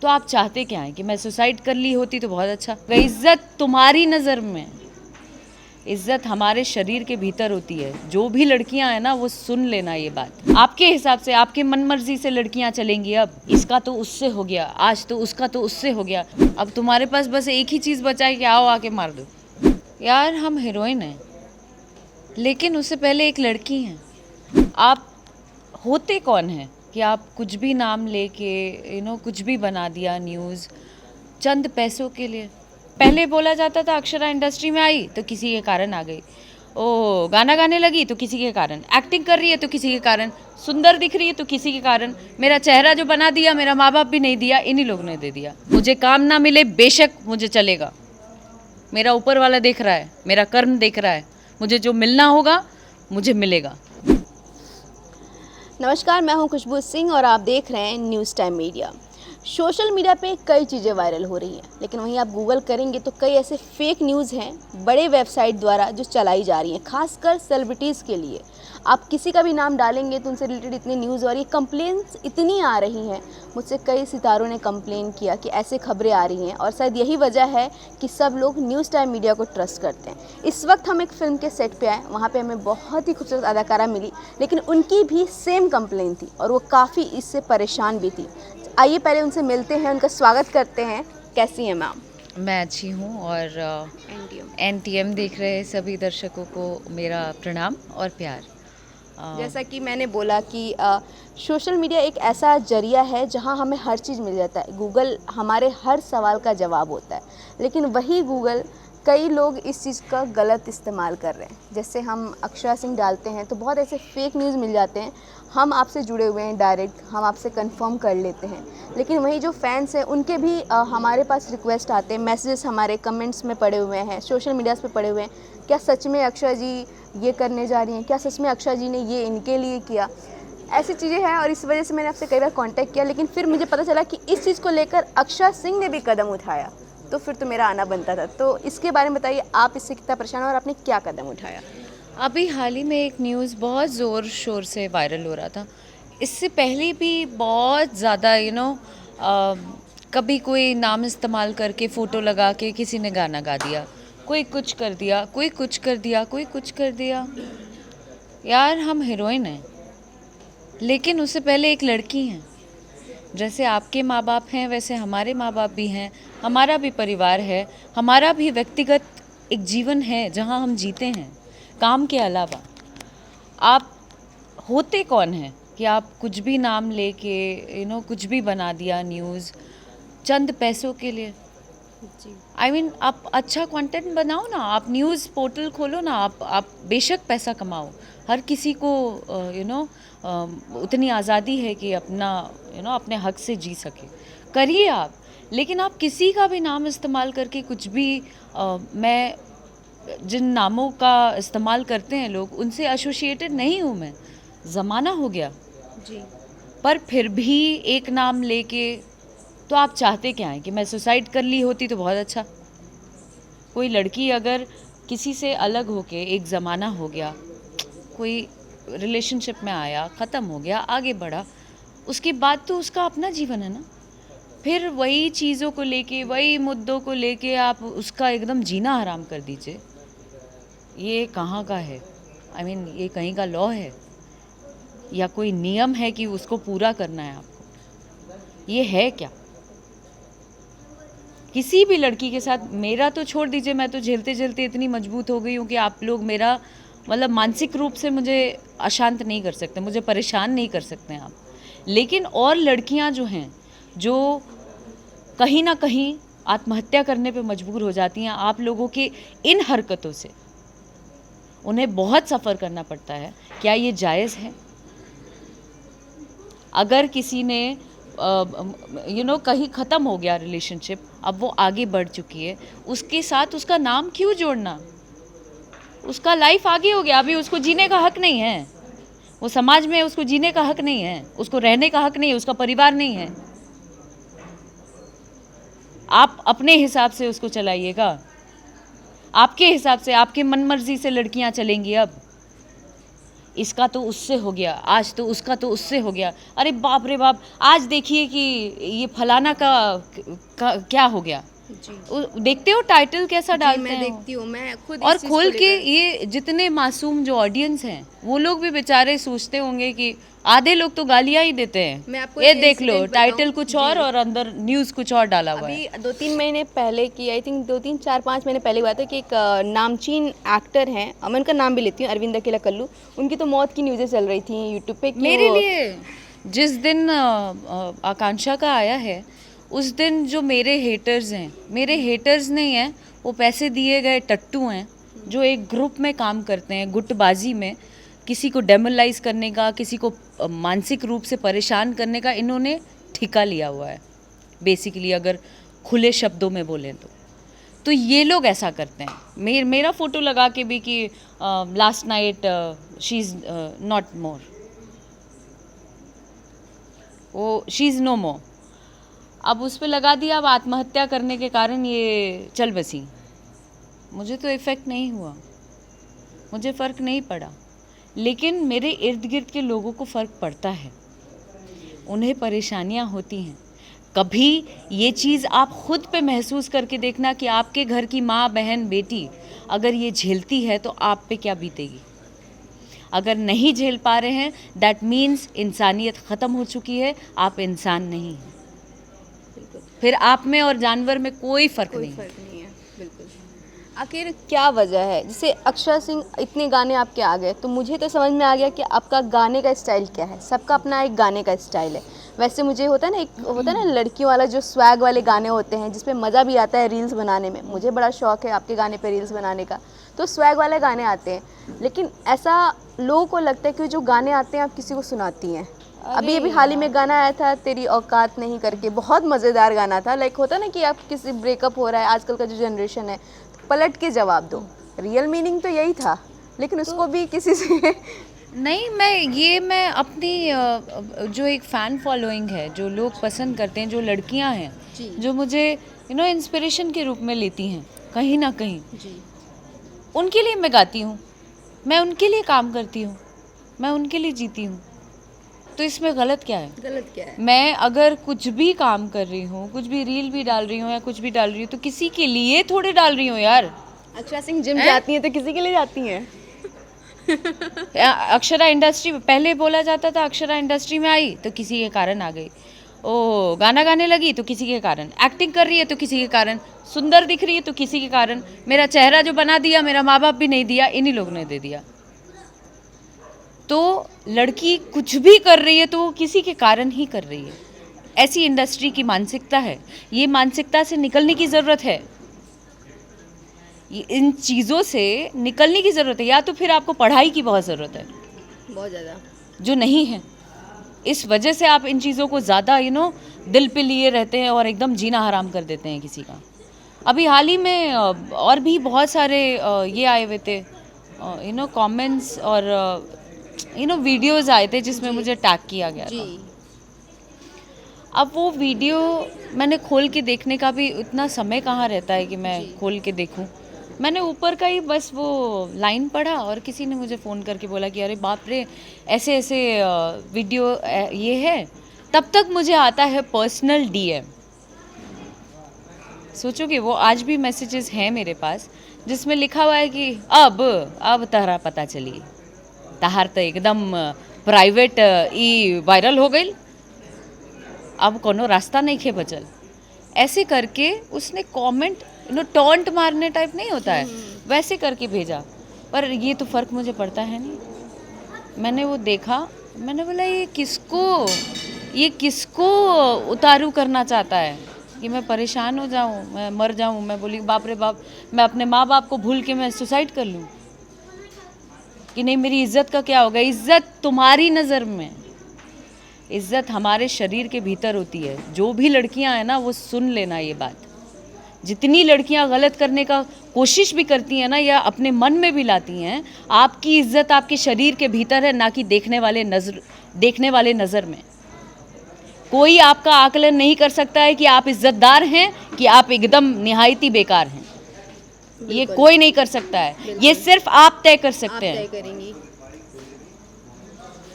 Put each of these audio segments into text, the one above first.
तो आप चाहते क्या हैं कि मैं सुसाइड कर ली होती तो बहुत अच्छा। इज्जत तुम्हारी नज़र में, इज्जत हमारे शरीर के भीतर होती है। जो भी लड़कियां हैं ना वो सुन लेना ये बात, आपके हिसाब से आपके मन मर्जी से लड़कियां चलेंगी। अब इसका तो उससे हो गया, आज तो उसका तो उससे हो गया, अब तुम्हारे पास बस एक ही चीज़ बचा है कि आओ आके मार दो। यार हम हीरोइन हैं लेकिन उससे पहले एक लड़की हैं। आप होते कौन हैं कि आप कुछ भी नाम लेके कुछ भी बना दिया न्यूज़ चंद पैसों के लिए। पहले बोला जाता था अक्षरा इंडस्ट्री में आई तो किसी के कारण आ गई, ओ गाना गाने लगी तो किसी के कारण, एक्टिंग कर रही है तो किसी के कारण, सुंदर दिख रही है तो किसी के कारण, मेरा चेहरा जो बना दिया मेरा माँ बाप भी नहीं दिया, इन्हीं लोग ने दे दिया। मुझे काम ना मिले बेशक मुझे चलेगा, मेरा ऊपर वाला देख रहा है, मेरा कर्म देख रहा है, मुझे जो मिलना होगा मुझे मिलेगा। नमस्कार, मैं हूं खुशबू सिंह और आप देख रहे हैं news time media. Social media पे कई चीज़ें वायरल हो रही हैं, लेकिन वहीं आप गूगल करेंगे तो कई ऐसे फेक न्यूज़ हैं बड़े वेबसाइट द्वारा जो चलाई जा रही हैं, खासकर सेलिब्रिटीज़ के लिए। आप किसी का भी नाम डालेंगे तो उनसे रिलेटेड इतनी न्यूज़ और ये कंप्लेंट्स इतनी आ रही हैं। मुझसे कई सितारों ने कंप्लेन किया कि ऐसे खबरें आ रही हैं और शायद यही वजह है कि सब लोग न्यूज़ टाइम मीडिया को ट्रस्ट करते हैं। इस वक्त हम एक फ़िल्म के सेट पे आए, वहाँ पे हमें बहुत ही खूबसूरत अदाकारा मिली, लेकिन उनकी भी सेम कंप्लेन थी और वो काफ़ी इससे परेशान भी थी। आइए पहले उनसे मिलते हैं, उनका स्वागत करते हैं। कैसी हैं मैम? मैं अच्छी हूँ और NTM देख रहे सभी दर्शकों को मेरा प्रणाम और प्यार। जैसा कि मैंने बोला कि सोशल मीडिया एक ऐसा जरिया है जहां हमें हर चीज़ मिल जाता है। गूगल हमारे हर सवाल का जवाब होता है, लेकिन वही गूगल कई लोग इस चीज़ का गलत इस्तेमाल कर रहे हैं। जैसे हम अक्षरा सिंह डालते हैं तो बहुत ऐसे फेक न्यूज़ मिल जाते हैं। हम आपसे जुड़े हुए हैं डायरेक्ट, हम आपसे कंफर्म कर लेते हैं, लेकिन वही जो फैंस हैं उनके भी हमारे पास रिक्वेस्ट आते हैं, मैसेजेस हमारे कमेंट्स में पड़े हुए हैं, सोशल मीडियाज़ पे पड़े हुए हैं। क्या सच में अक्षरा जी ये करने जा रही हैं? क्या सच में अक्षरा जी ने ये इनके लिए किया? ऐसी चीज़ें हैं और इस वजह से मैंने आपसे कई बार कांटेक्ट किया, लेकिन फिर मुझे पता चला कि इस चीज़ को लेकर अक्षरा सिंह ने भी कदम उठाया, तो फिर तो मेरा आना बनता था। तो इसके बारे में बताइए, आप इससे कितना परेशान हो और आपने क्या कदम उठाया? अभी हाल ही में एक न्यूज़ बहुत ज़ोर शोर से वायरल हो रहा था। इससे पहले भी बहुत ज़्यादा कभी कोई नाम इस्तेमाल करके फ़ोटो लगा के किसी ने गाना गा दिया, कोई कुछ कर दिया, कोई कुछ कर दिया, कोई कुछ कर दिया। यार हम हीरोइन हैं लेकिन उससे पहले एक लड़की हैं। जैसे आपके माँ बाप हैं वैसे हमारे माँ बाप भी हैं, हमारा भी परिवार है, हमारा भी व्यक्तिगत एक जीवन है जहाँ हम जीते हैं काम के अलावा। आप होते कौन हैं कि आप कुछ भी नाम लेके कुछ भी बना दिया न्यूज़ चंद पैसों के लिए। जी। आप अच्छा कंटेंट बनाओ ना, आप न्यूज़ पोर्टल खोलो ना, आप बेशक पैसा कमाओ। हर किसी को उतनी आज़ादी है कि अपना अपने हक से जी सके, करिए आप। लेकिन आप किसी का भी नाम इस्तेमाल करके कुछ भी मैं जिन नामों का इस्तेमाल करते हैं लोग उनसे एसोसिएटेड नहीं हूँ मैं, ज़माना हो गया। जी। पर फिर भी एक नाम लेके तो आप चाहते क्या हैं कि मैं सुसाइड कर ली होती तो बहुत अच्छा। कोई लड़की अगर किसी से अलग होके, एक ज़माना हो गया, कोई रिलेशनशिप में आया, ख़त्म हो गया, आगे बढ़ा, उसके बाद तो उसका अपना जीवन है ना। फिर वही चीज़ों को लेके, वही मुद्दों को लेके आप उसका एकदम जीना हराम कर दीजिए। ये कहाँ का है? ये कहीं का लॉ है या कोई नियम है कि उसको पूरा करना है आपको? ये है क्या? किसी भी लड़की के साथ, मेरा तो छोड़ दीजिए, मैं तो झेलते झेलते इतनी मजबूत हो गई हूँ कि आप लोग मेरा मानसिक रूप से मुझे अशांत नहीं कर सकते, मुझे परेशान नहीं कर सकते आप। लेकिन और लड़कियाँ जो हैं जो कहीं ना कहीं आत्महत्या करने पे मजबूर हो जाती हैं आप लोगों के इन हरकतों से, उन्हें बहुत सफ़र करना पड़ता है। क्या ये जायज़ है? अगर किसी ने कहीं ख़त्म हो गया रिलेशनशिप, अब वो आगे बढ़ चुकी है, उसके साथ उसका नाम क्यों जोड़ना? उसका लाइफ आगे हो गया, अभी उसको जीने का हक नहीं है, वो समाज में उसको जीने का हक नहीं है, उसको रहने का हक नहीं है, उसका परिवार नहीं है। आप अपने हिसाब से उसको चलाइएगा, आपके हिसाब से, आपके मन मर्जी से लड़कियां चलेंगी। अब इसका तो उससे हो गया, आज तो उसका तो उससे हो गया, अरे बाप रे बाप, आज देखिए कि ये फलाना का क्या हो गया। जी देखते हो टाइटल कैसा जी, डालते मैं हैं वो? देखती हूँ, मैं खुद और इस चीज़ को खोल के लेकर- ये जितने मासूम जो ऑडियंस हैं वो लोग भी बेचारे सोचते होंगे कि आधे लोग तो गालियां ही देते मैं हैं, आपको ये एक देख लो इंसिडेंट टाइटल बताऊं? कुछ जी। और अंदर न्यूज़ कुछ और डाला हुआ है। अभी 2-3 महीने पहले की, आई थिंक 2-3 4-5 महीने पहले हुआ था कि एक नामचीन एक्टर हैं, मैं उनका नाम भी लेती हूँ, अरविंद अकेला कल्लू, उनकी तो मौत की न्यूज़ें चल रही थी यूट्यूब पे कि मेरे वो- लिए जिस दिन आकांक्षा का आया है उस दिन जो मेरे हेटर्स हैं, मेरे हेटर्स नहीं हैं, वो पैसे दिए गए टट्टू हैं जो एक ग्रुप में काम करते हैं गुटबाजी में, किसी को डेमोलाइज करने का, किसी को मानसिक रूप से परेशान करने का इन्होंने ठिका लिया हुआ है बेसिकली, अगर खुले शब्दों में बोलें तो ये लोग ऐसा करते हैं। मेरा फ़ोटो लगा के भी कि last night she is not more, वो शी इज़ नो मोर, अब उस पर लगा दिया, अब आत्महत्या करने के कारण ये चल बसी। मुझे तो इफ़ेक्ट नहीं हुआ, मुझे फ़र्क नहीं पड़ा, लेकिन मेरे इर्द गिर्द के लोगों को फ़र्क पड़ता है, उन्हें परेशानियां होती हैं। कभी ये चीज़ आप खुद पे महसूस करके देखना कि आपके घर की माँ, बहन, बेटी अगर ये झेलती है तो आप पे क्या बीतेगी। अगर नहीं झेल पा रहे हैं दैट मीन्स इंसानियत ख़त्म हो चुकी है, आप इंसान नहीं हैं, फिर आप में और जानवर में कोई फ़र्क कोई नहीं है। फर्क नहीं है। बिल्कुल। आखिर क्या वजह है, जैसे अक्षरा सिंह इतने गाने आपके आ गए, तो मुझे तो समझ में आ गया कि आपका गाने का स्टाइल क्या है, सबका अपना एक गाने का स्टाइल है। वैसे मुझे होता है ना, एक होता है ना लड़कियों वाला जो स्वैग वाले गाने होते हैं जिसपे मज़ा भी आता है रील्स बनाने में, मुझे बड़ा शौक है आपके गाने पे रील्स बनाने का, तो स्वैग वाले गाने आते हैं, लेकिन ऐसा लोगों को लगता है कि जो गाने आते हैं आप किसी को सुनाती हैं। अभी हाल ही में गाना आया था तेरी औकात नहीं करके, बहुत मज़ेदार गाना था। लाइक होता ना कि आप किसी ब्रेकअप हो रहा है, आजकल का जो जनरेशन है, पलट के जवाब दो, रियल मीनिंग तो यही था, लेकिन उसको भी किसी से नहीं, मैं अपनी जो एक फ़ैन फॉलोइंग है, जो लोग पसंद करते हैं, जो लड़कियां हैं जी। जो मुझे इंस्पिरेशन के रूप में लेती हैं कहीं ना कहीं, जी उनके लिए मैं गाती हूँ, मैं उनके लिए काम करती हूँ, मैं उनके लिए जीती हूँ, तो इसमें गलत क्या है? गलत क्या है? मैं अगर कुछ भी काम कर रही हूँ, कुछ भी रील भी डाल रही हूँ या कुछ भी डाल रही हूँ, तो किसी के लिए थोड़े डाल रही हूँ यार। अक्षरा सिंह जिम जाती हैं तो किसी के लिए जाती हैं? अक्षरा इंडस्ट्री, पहले बोला जाता था अक्षरा इंडस्ट्री में आई तो किसी के कारण आ गई, ओ गाना गाने लगी तो किसी के कारण, एक्टिंग कर रही है तो किसी के कारण, सुंदर दिख रही है तो किसी के कारण, मेरा चेहरा जो बना दिया मेरा माँ बाप भी नहीं दिया, इन्हीं लोग ने दे दिया। तो लड़की कुछ भी कर रही है तो वो किसी के कारण ही कर रही है, ऐसी इंडस्ट्री की मानसिकता है। ये मानसिकता से निकलने की ज़रूरत है, इन चीज़ों से निकलने की ज़रूरत है, या तो फिर आपको पढ़ाई की बहुत ज़रूरत है बहुत ज़्यादा। जो नहीं है, इस वजह से आप इन चीज़ों को ज़्यादा दिल पे लिए रहते हैं और एकदम जीना हराम कर देते हैं किसी का। अभी हाल ही में और भी बहुत सारे ये आए हुए थे कमेंट्स और वीडियोस आए थे जिसमें मुझे टैग किया गया था। अब वो वीडियो मैंने खोल के देखने का भी इतना समय कहाँ रहता है कि मैं खोल के देखूं। मैंने ऊपर का ही बस वो लाइन पढ़ा और किसी ने मुझे फ़ोन करके बोला कि अरे बाप रे, ऐसे ऐसे वीडियो ये है। तब तक मुझे आता है पर्सनल डीएम। सोचो कि वो आज भी मैसेजेस हैं मेरे पास जिसमें लिखा हुआ है कि अब तहरा पता चली, तहार तो एकदम प्राइवेट ई वायरल हो गई, अब कोनो रास्ता नहीं खे बचल। ऐसे करके उसने कमेंट टॉन्ट मारने टाइप नहीं होता है, वैसे करके भेजा। पर ये तो फ़र्क मुझे पड़ता है नहीं। मैंने वो देखा, मैंने बोला ये किसको उतारू करना चाहता है कि मैं परेशान हो जाऊं, मैं मर जाऊं। मैं बोली बाप रे बाप, मैं अपने माँ बाप को भूल के मैं सुसाइड कर लूं कि नहीं, मेरी इज्जत का क्या होगा। इज्जत तुम्हारी नज़र में, इज्जत हमारे शरीर के भीतर होती है। जो भी लड़कियां हैं ना, वो सुन लेना ये बात। जितनी लड़कियां गलत करने का कोशिश भी करती हैं ना, या अपने मन में भी लाती हैं, आपकी इज्जत आपके शरीर के भीतर है, ना कि देखने वाले नज़र में। कोई आपका आकलन नहीं कर सकता है कि आप इज्जतदार हैं कि आप एकदम निहायती बेकार हैं। ये कोई नहीं कर सकता है, ये सिर्फ आप तय कर सकते हैं। करेंगी।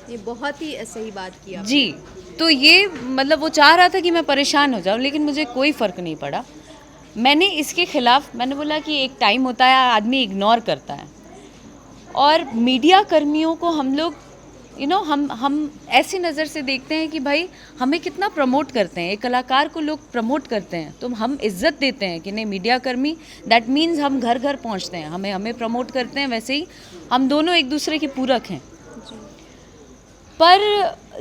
ये बहुत ही सही बात की आपने। जी, तो ये मतलब वो चाह रहा था कि मैं परेशान हो जाऊँ, लेकिन मुझे कोई फ़र्क नहीं पड़ा। मैंने इसके खिलाफ मैंने बोला कि एक टाइम होता है आदमी इग्नोर करता है, और मीडिया कर्मियों को हम लोग हम ऐसी नज़र से देखते हैं कि भाई हमें कितना प्रमोट करते हैं, एक कलाकार को लोग प्रमोट करते हैं, तो हम इज्जत देते हैं कि नहीं मीडिया कर्मी, दैट मीन्स हम घर घर पहुंचते हैं, हमें प्रमोट करते हैं। वैसे ही हम दोनों एक दूसरे के पूरक हैं। पर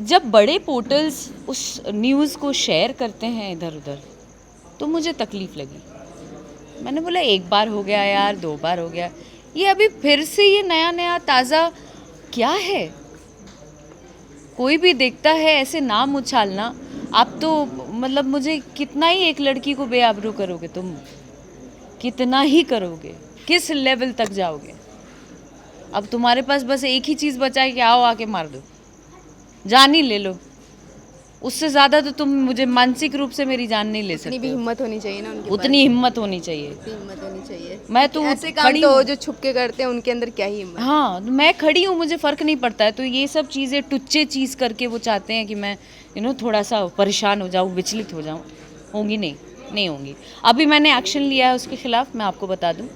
जब बड़े पोर्टल्स उस न्यूज़ को शेयर करते हैं इधर उधर, तो मुझे तकलीफ़ लगी। मैंने बोला एक बार हो गया यार, 2 बार हो गया, ये अभी फिर से ये नया नया ताज़ा क्या है? कोई भी देखता है ऐसे नाम उछालना, आप तो मतलब मुझे कितना ही एक लड़की को बेआबरू करोगे तुम, कितना ही करोगे, किस लेवल तक जाओगे? अब तुम्हारे पास बस एक ही चीज़ बचा है कि आओ आके मार दो, जान ही ले लो। उससे ज़्यादा तो तुम मुझे मानसिक रूप से मेरी जान नहीं ले इतनी भी सकते। हिम्मत होनी चाहिए ना उनके उतनी हिम्मत होनी चाहिए। पास, हिम्मत होनी चाहिए। मैं तो ऐसे काम खड़ी तो हूँ। जो छुप के करते हैं उनके अंदर क्या ही हिम्मत। हाँ, मैं खड़ी हूँ, मुझे फ़र्क नहीं पड़ता है। तो ये सब चीज़ें टुच्चे चीज़ करके वो चाहते हैं कि मैं थोड़ा सा परेशान हो जाऊँ, विचलित हो जाऊँ। होंगी नहीं होंगी। अभी मैंने एक्शन लिया है उसके ख़िलाफ़, मैं आपको बता दूँ।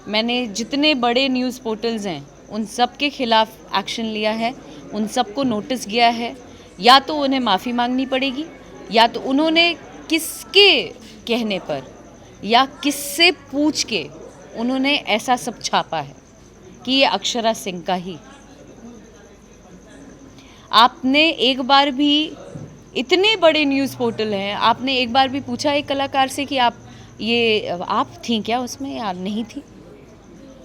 मैंने जितने बड़े न्यूज़ पोर्टल्स हैं उन सब के ख़िलाफ़ एक्शन लिया है, उन सबको नोटिस गया है। या तो उन्हें माफ़ी मांगनी पड़ेगी, या तो उन्होंने किसके कहने पर या किससे पूछ के उन्होंने ऐसा सब छापा है कि ये अक्षरा सिंह का ही। आपने एक बार भी, इतने बड़े न्यूज़ पोर्टल हैं, आपने एक बार भी पूछा एक कलाकार से कि आप थी क्या उसमें या नहीं थी?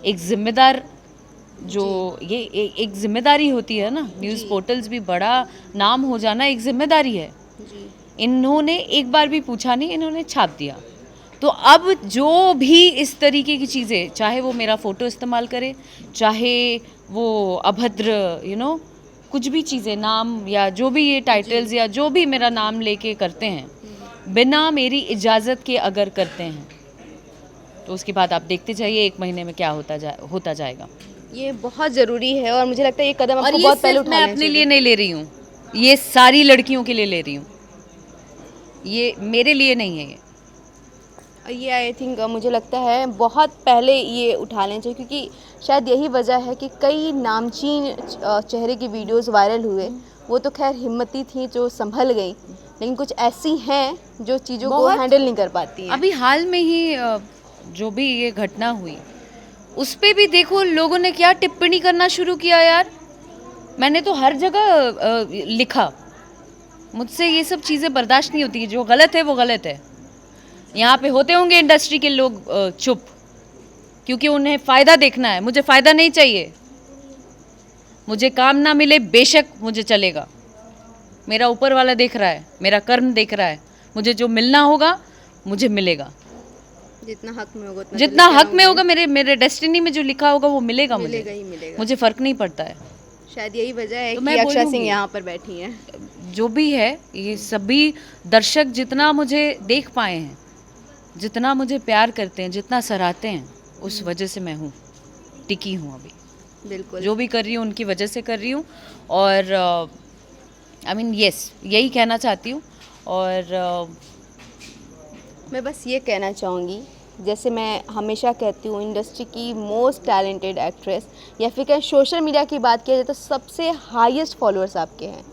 एक जिम्मेदार जो ये एक जिम्मेदारी होती है ना, न्यूज़ पोर्टल्स भी बड़ा नाम हो जाना एक जिम्मेदारी है। जी। इन्होंने एक बार भी पूछा नहीं, इन्होंने छाप दिया। तो अब जो भी इस तरीके की चीज़ें, चाहे वो मेरा फ़ोटो इस्तेमाल करे, चाहे वो अभद्र कुछ भी चीज़ें, नाम या जो भी ये टाइटल्स या जो भी मेरा नाम लेके करते हैं, बिना मेरी इजाज़त के अगर करते हैं, तो उसके बाद आप देखते जाइए 1 महीने में क्या होता जाएगा। ये बहुत ज़रूरी है और मुझे लगता है ये कदम और आपको ये बहुत पहले सिर्फ मैं उठाना अपने चाहिए। लिए नहीं ले रही हूँ, ये सारी लड़कियों के लिए ले रही हूँ, ये मेरे लिए नहीं है। ये आई थिंक मुझे लगता है बहुत पहले ये उठा लेना चाहिए, क्योंकि शायद यही वजह है कि कई नामचीन चेहरे की वीडियोस वायरल हुए। वो तो खैर हिम्मती थी जो संभल गई, लेकिन कुछ ऐसी हैं जो चीज़ों को बहुत- हैंडल नहीं कर पाती हैं। अभी हाल में ही जो भी ये घटना हुई, उस पे भी देखो लोगों ने क्या टिप्पणी करना शुरू किया यार। मैंने तो हर जगह लिखा, मुझसे ये सब चीज़ें बर्दाश्त नहीं होती, जो गलत है वो गलत है। यहाँ पे होते होंगे इंडस्ट्री के लोग चुप, क्योंकि उन्हें फ़ायदा देखना है। मुझे फ़ायदा नहीं चाहिए, मुझे काम ना मिले बेशक मुझे चलेगा, मेरा ऊपर वाला देख रहा है, मेरा कर्म देख रहा है, मुझे जो मिलना होगा मुझे मिलेगा, जितना हक में होगा उतना जितना तो हक में लेके होगा, मेरे डेस्टिनी में जो लिखा होगा वो मिलेगा आऊंगी। मुझे, मिलेगा ही मिलेगा। मुझे फ़र्क नहीं पड़ता है। शायद यही वजह है तो कि मैं अक्षरा सिंह बोलूँगी, यहाँ पर बैठी हैं। जो भी है, ये सभी दर्शक जितना मुझे देख पाए हैं, जितना मुझे प्यार करते हैं, जितना सराहते हैं, उस वजह से मैं हूँ, टिकी हूँ अभी। बिल्कुल। जो भी कर रही हूँ उनकी वजह से कर रही हूँ, और आई मीन यस, यही कहना चाहती हूँ। और मैं बस ये कहना चाहूँगी, जैसे मैं हमेशा कहती हूँ, इंडस्ट्री की मोस्ट टैलेंटेड एक्ट्रेस, या फिर कहीं सोशल मीडिया की बात किया जाए तो सबसे हाईएस्ट फॉलोअर्स आपके हैं।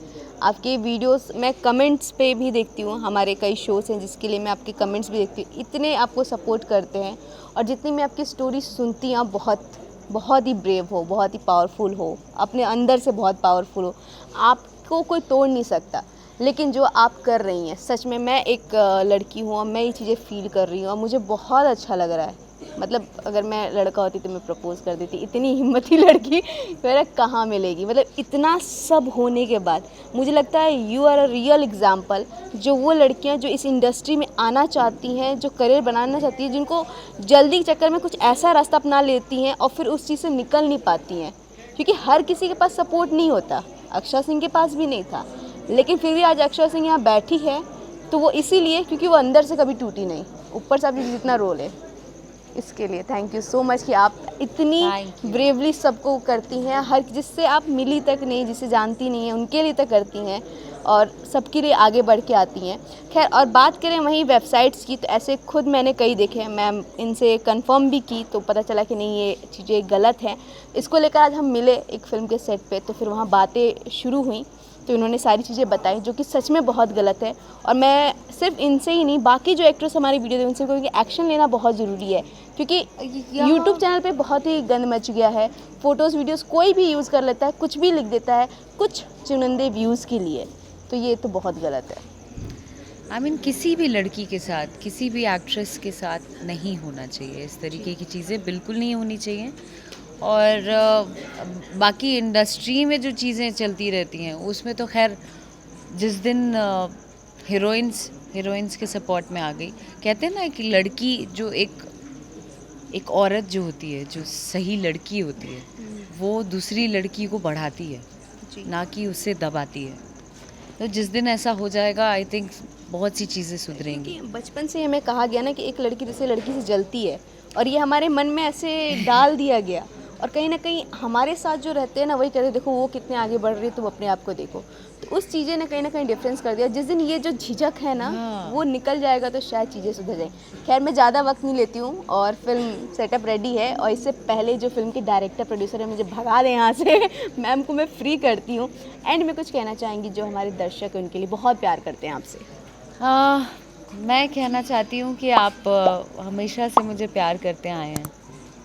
आपके वीडियोस मैं कमेंट्स पे भी देखती हूँ, हमारे कई शोज़ हैं जिसके लिए मैं आपके कमेंट्स भी देखती हूँ, इतने आपको सपोर्ट करते हैं। और जितनी मैं आपकी स्टोरी सुनती हूँ, बहुत ही ब्रेव हो, बहुत ही पावरफुल हो, अपने अंदर से बहुत पावरफुल हो, आपको कोई तोड़ नहीं सकता। लेकिन जो आप कर रही हैं, सच में मैं एक लड़की हूँ और मैं ये चीज़ें फ़ील कर रही हूँ और मुझे बहुत अच्छा लग रहा है। मतलब अगर मैं लड़का होती तो मैं प्रपोज़ कर देती, इतनी हिम्मती लड़की मेरा कहाँ मिलेगी। मतलब इतना सब होने के बाद मुझे लगता है you are a real example. जो वो लड़कियाँ जो इस इंडस्ट्री में आना चाहती हैं, जो करियर बनाना चाहती हैं, जिनको जल्दी के चक्कर में कुछ ऐसा रास्ता अपना लेती हैं और फिर उस चीज़ से निकल नहीं पाती हैं, क्योंकि हर किसी के पास सपोर्ट नहीं होता। अक्षरा सिंह के पास भी नहीं था, लेकिन फिर भी आज अक्षरा सिंह यहाँ बैठी है तो वो इसीलिए क्योंकि वो अंदर से कभी टूटी नहीं, ऊपर से आपकी जितना रोल है। इसके लिए थैंक यू सो मच कि आप इतनी Thank you. ब्रेवली सबको करती हैं, हर जिससे आप मिली तक नहीं, जिसे जानती नहीं है उनके लिए तक करती हैं और सबके लिए आगे बढ़ के आती हैं। खैर, और बात करें वहीं वेबसाइट्स की, तो ऐसे खुद मैंने कई देखे हैं, मैम इनसे कंफर्म भी की तो पता चला कि नहीं ये चीज़ें गलत हैं। इसको लेकर आज हम मिले एक फ़िल्म के सेट पे, तो फिर वहाँ बातें शुरू हुई, तो इन्होंने सारी चीज़ें बताई जो कि सच में बहुत गलत है। और मैं सिर्फ इनसे ही नहीं, बाकी जो एक्ट्रेस हमारी वीडियो देख उनसे कहूँगी एक्शन लेना बहुत ज़रूरी है, क्योंकि यूट्यूब चैनल पे बहुत ही गंद मच गया है। फ़ोटोज़ वीडियोज़ कोई भी यूज़ कर लेता है, कुछ भी लिख देता है कुछ चुनिंदे व्यूज़ के लिए, तो ये तो बहुत गलत है। आई मीन किसी भी लड़की के साथ, किसी भी एक्ट्रेस के साथ नहीं होना चाहिए, इस तरीके की चीज़ें बिल्कुल नहीं होनी चाहिए। और बाकी इंडस्ट्री में जो चीज़ें चलती रहती हैं उसमें तो खैर जिस दिन हीरोइंस के सपोर्ट में आ गई, कहते हैं ना कि लड़की जो एक औरत जो होती है, जो सही लड़की होती है, वो दूसरी लड़की को बढ़ाती है, ना कि उससे दबाती है। तो जिस दिन ऐसा हो जाएगा, आई थिंक बहुत सी चीज़ें सुधरेंगी। कि बचपन से हमें कहा गया ना कि एक लड़की दूसरी लड़की से जलती है, और ये हमारे मन में ऐसे डाल दिया गया, और कहीं ना कहीं हमारे साथ जो रहते हैं ना वही कहते हैं देखो वो कितने आगे बढ़ रही है, तुम अपने आप को देखो। तो उस चीज़ें ने कहीं ना कहीं डिफरेंस कर दिया। जिस दिन ये जो झिझक है ना हाँ। वो निकल जाएगा तो शायद चीज़ें सुधर जाएं। खैर, मैं ज़्यादा वक्त नहीं लेती हूँ और फिल्म सेटअप रेडी है, और इससे पहले जो फिल्म के डायरेक्टर प्रोड्यूसर है मुझे भगा दें यहाँ से मैम को मैं फ्री करती हूँ। एंड में कुछ कहना चाहेंगी जो हमारे दर्शक हैं उनके लिए बहुत प्यार करते हैं आपसे? मैं कहना चाहती हूँ कि आप हमेशा से मुझे प्यार करते आए हैं।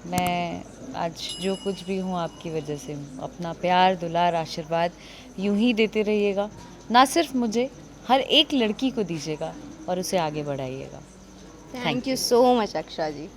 मैं आज जो कुछ भी हूँ आपकी वजह से हूँ। अपना प्यार, दुलार, आशीर्वाद यूं ही देते रहिएगा, ना सिर्फ मुझे, हर एक लड़की को दीजिएगा और उसे आगे बढ़ाइएगा। Thank you so much Aksha ji.